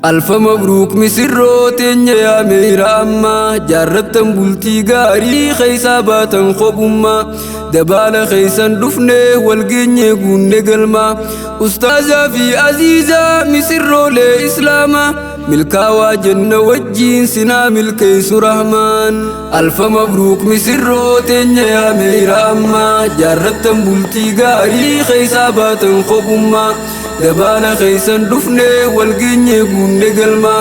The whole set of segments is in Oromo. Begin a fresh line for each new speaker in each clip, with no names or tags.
ألف مبروك مسروتين يا ميراما جارتن بلتي غاري خيسابات خبما دبال خيسان دفنه والجنيه قون قلما أستاذة في عزيزة مسرو لإسلاما ملكا جنة والجين سنا ملكي سرحمان ألف مبروك مسروتين يا ميراما جارتن بلتي غاري خيسابات خبما دبال خيسان دفنه والجنيه قون قلما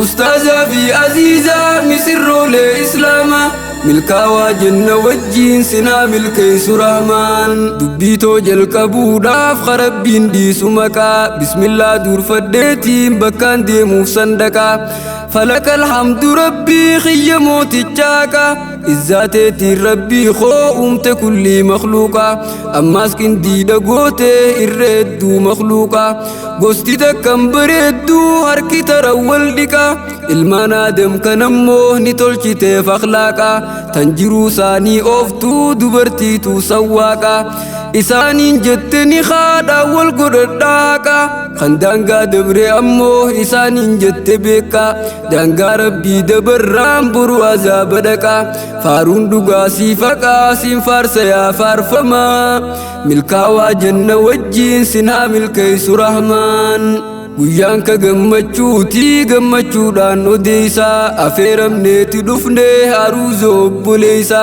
أستاذة في عزيزة مسرو لإسلاما ملكا جنة والجين سنا ملكي سرحمان دبيتو جل كبودا خربين دي سمكا بسم الله دور فديتي بكان دي مفسندكا فلك الحمد ربي خيمو تجاكا إزاتي ربي خو أمت كل مخلوقا أماس كندي دقوتي إردو مخلوقا قوستي دكم بردو هركي ترول ديكا المانا دم كنمو نتولشي تيف أخلاقا تنجرو ساني أوفتو دبرتي تو سواكا إسانين جتني خادا والقرداكا خندانغا دبري أمو إسانين جت بيكا دانغا ربي دبرام برو عذاب دكا فارون دوغا سيفاكا سنفار سيا فارفما ملكا جنة والجين سنا ملكي سرحمان Guyaan ka gammachuuti gammachuudhaan odeessa affeeramneeti dhufne haruuzo obboleessa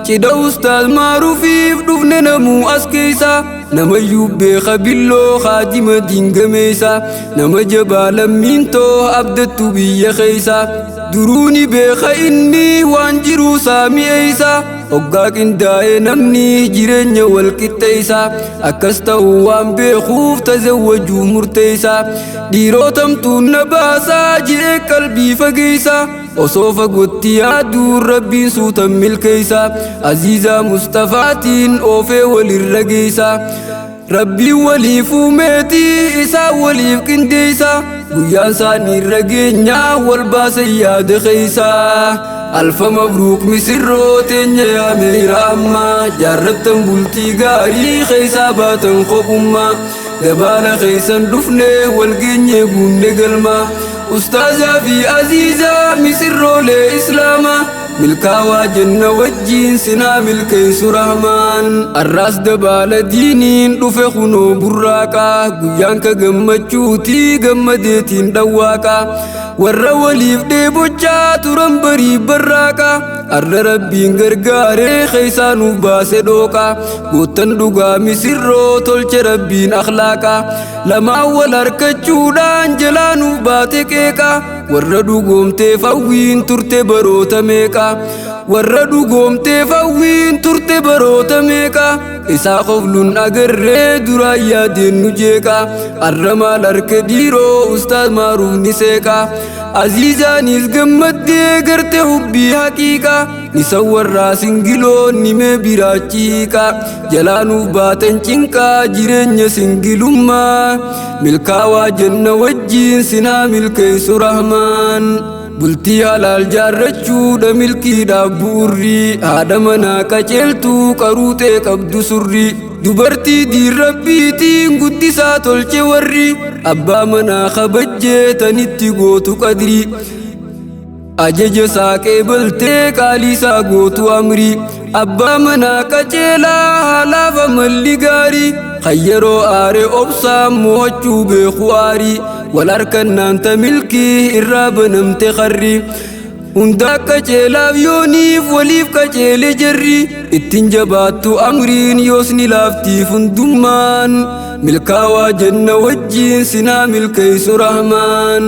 cidha ustaaz maaruufiif dhufne namuu as keessa namayyuu beeka billoo haajima dingameessa nama jabaa lammiintoo abdattu biyya keessa duruuni beeka inni waan jiruu saami'eessa oggaa qindaa'e namni jireenya wal qixxeessa akkas ta'uu waan beekuuf tazawwajuu murteessa dhiirotamtuun na baasaa jiree qalbii fageessa osoo fagootti yaaduun rabbiin suutan milkeessa aziizaa mustafaatiin oofee walirra geessa rabbiin waliif uumeetii isaa waliif qindeessa guyyaan isaaniirra geenyaa wal baasan yaada keessa ألف مبروك مسروتين يا ميراما جارتن بلتي غاري خيسابات خبما دبال خيسان دفنه والجنيه قون قلما أستاذة في عزيزة مسرو لإسلاما ملكا جنة والجين سنا ملكي سرحمان الراس دبال دينين دفخنو براكا قيانكا قمتشوتي قمديتين دواكا warra waliif dheebochaa turan barii barraaqa arra rabbiin gargaaree keeysaanuu baase dhooqa goottan dhugaa misirroo tolche rabbiin akhlaaqa lamaan wal harkachuudhaan jalaanuuf baate qeeqa warra dhugoomteef hawwiin turte baroota meeqa warra dhugoomteef hawwiin turte baroota meeqa isaa qofluun agarree duraan yaadeen nu jeeqa arra maal harka dhiiroo ustaaz maaruuf ni seeqa aziizaanis gammaddee garte hubbii haqiiqa nisan warraa singiloon nimee biraachiiqa jalaanuuf baatan cinqaa jireenya singilummaa milkaawaa janna wajjiin sinaa milkeessu rahmaan bultii halaal jaarrachuudha milkiidhaaf bu'urrii haadha manaa qaceeltuu qaruuxee qabdu surrii dubartii diin rabbiitiin guddisaa tolche warri abbaa manaa kabajjee tanitti gootu qadrii ajaja saaqee baltee qaaliisaa gootu amrii abbaa manaa qaceelaa haalaaf amalli gaarii kayyeroo aare obsaan mo'achuu beeku aarii wal harkannaanta milkii irraa banamte qarri hundaa qaceelaaf yooniif waliif qaceele jarri ittiin jabaattu amriin yoos ni laaftiif hundummaan milkaawaa janna wajjiin sinaa milkeessu rahmaan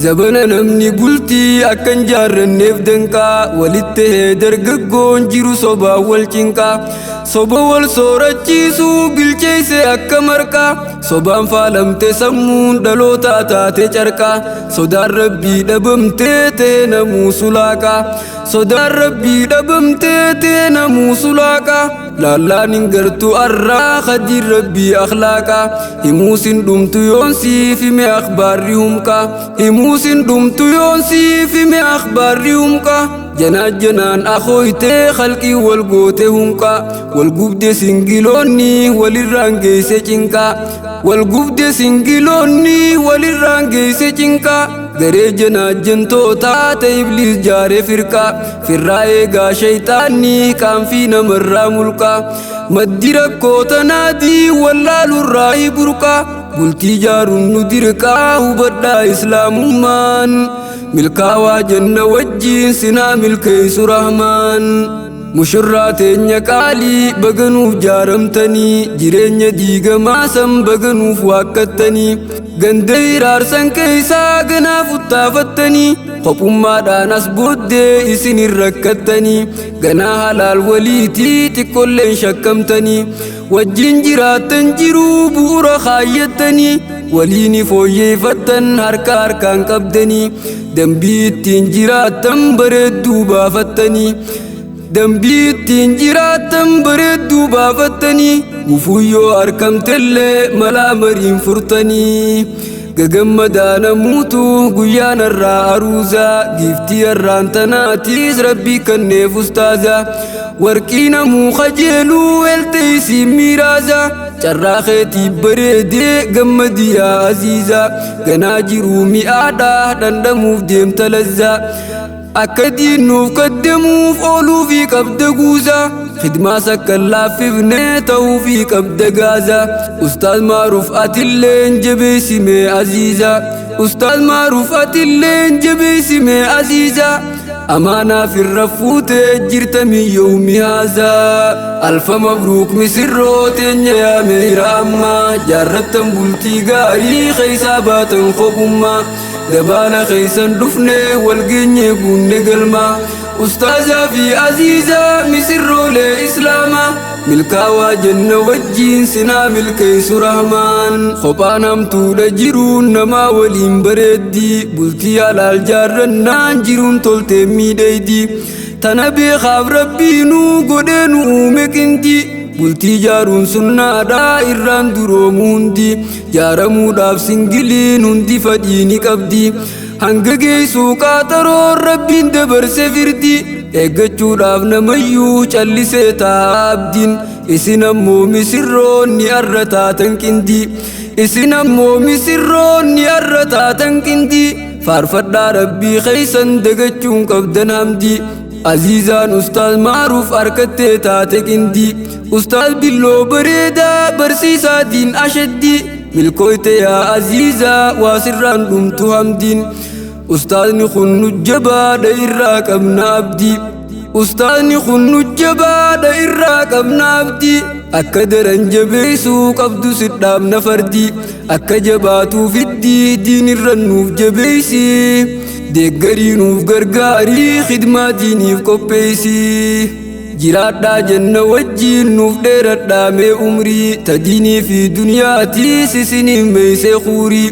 zabana namni bultii akkan jaarranneef danqaa walitti hee dargaggoon jiru sobaa wal cinqaa soba wal soorachiisuu bilcheeyse akka marqaa sobaan faalamte sammuun dhalootaa taate carqaa sodaan rabbii dhabamtee ta'e namuu sulaaqaa sodaan rabbii dhabamtee ta'e namuu sulaaqaa laallaan hin gartu arraa khadiin rabbii akhlaaqaa himuusin dhumtu yoonsiif hime akhbaarri humqaa himuusin dhumtu yoonsiif hime akhbaarri humqaa janaan janaan akhoytee khalqii wal goote humqaa wal gubde singiloonni walirraan geesse cinqaa wal gubde singiloonni walirraan geesse cinqaa gareejana jantota ta iblis jaare firqa firraa eegaa shaytaanni qaanfii namarraa mulqa maddi rakkoo tanaati wallaalurraa burqa bultii jaaruun nu dirqaa hubadhaa islaamummaan milkaawaa janna wajjiin sinaa milkeessu rahmaan mushurraa teenya qaalii baganuuf jaaramtanii jireenya diigamaa san baganuuf waaqqattanii ganda hiraarsan keessaa ganaaf uttaafattanii qophummaadhaan as booddee isin hin rakkattanii ganaa halaal waliitii xiqqolleen shakkamtanii wajjin jiraattan jiruu bu'uura kaayyattanii waliin fooyyeeffattan harka harkaan qabdanii dambii ittiin jiraattan bareedduu baafattanii dambii ittiin jiraattan bareedduu baafattanii gufuyyoo argamtellee malaa mariin furtanii gagammadaa namuutu guyyaan irraa aruuzaa giiftii irraan tanaatiis rabbii kanneef ustaazaa warqii namuu kajeeluu eltee isiin miiraazaa carraa keetii bareedee gammadiyaa aziizaa ganaa jiruu mi'aadhaa dhandhamuuf deemta lazzaa akka diinnuuf kaddamuuf ooluufii qabda guuzaa khidmaa sakkan laaffifnee ta'uufii qabda gaazaa ustaaz maaruuf atilleen jabeessimee aziizaa ustaaz maaruuf atilleen jabeessimee aziizaa amaanaaf irra fuutee jirtamii yawmi haazaa alfa mabruuk misirroo teenya yaa meeyra ammaa jaarrattan bultii gaarii keeysaa baatan qophummaa dabaala keeysan dhufnee walgeenye guunne galmaa ustaazaa fi aziizaa misirroolee islaamaa milkaawaa janna wajjiin sinaa milkeessu rahmaan kophaan hamtuudha jiruun namaa waliin bareeddii bultii halaal jaarrannaan jiruun toltee miidheeydii tana beekaaf rabbiinuu godhee nu uume qindii bultii jaaruun sunnaadhaa irraan duroomu hundi jaaramuudhaaf singiliin hundi fadhii ni qabdi hanga geessuu qaaxaroon rabbiin dabarse firdi eeggachuudhaaf namayyuu callisee taa'a abdiin isin ammoo misirroonni arra taatan qindii isin ammoo misirroonni arra taatan qindii faarfadhaa rabbii keeysan dagachuun qabdan hamdii aziizaan ustaaz maaruuf harkattee taate qindii ustaaz billoo bareedaa barsiisaa diin ashaddii milkooyte yaa aziizaa waa sirraan dhumtu hamdiin ustaazni kun nu jabaadha irraa qabna abdii ustaazni kun nu jabaadha irraa qabna abdii akka daran jabeessuu qabdu sidhaabna fardii akka jabaatuu fiddii diinirra nuuf jabeessi deeggarii nuuf gargaarii khidmaa diiniif qopheessi jiraadhaa janna wajjiin nuuf dheeradhaa mee umrii ta diinii fi duniyaatiis isiniif meeysee khuurii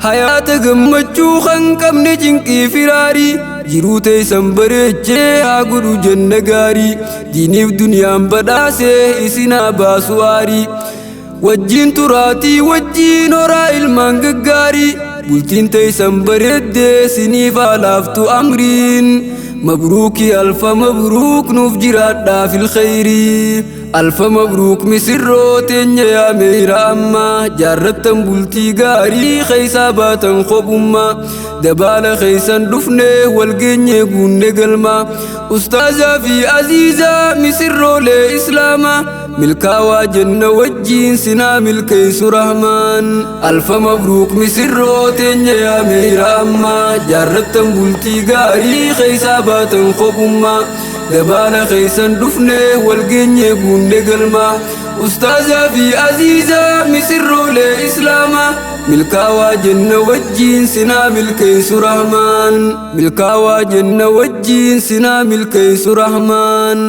hayaata gammachuu kan qabne cinqii firaarii jiruu teeysan bareechee haa godhu janna gaarii diiniif duniyaan badhaasee isinaa baasu aarii wajjiin turaatii wajjiin horaa ilmaan gaggaarii bultiin teeysan bareeddee siniif haalaaftu amriin مبروك يا ألف مبروك نوف جرادنا في الخير ألف مبروك مسروتين يا ميرا أما جارتن بلتي غاري خيسا باتن خبما دبال خيسان دفنه والجنيه قون قلما أستاذة في عزيزة مسرو لإسلاما ملكاوا جنة وجين سنا ملكيس رحمن ألف مبروك مسروتين يا ميرا أما جارتن بلتي غاري خيسا باتن خبما دبال خيسان دفنه والجنيه قون قلما أستاذة في عزيزة مسرو لإسلاما ملكاوا جنة وجين سنا ملكيس رحمن ملكاوا جنة وجين سنا ملكيس رحمن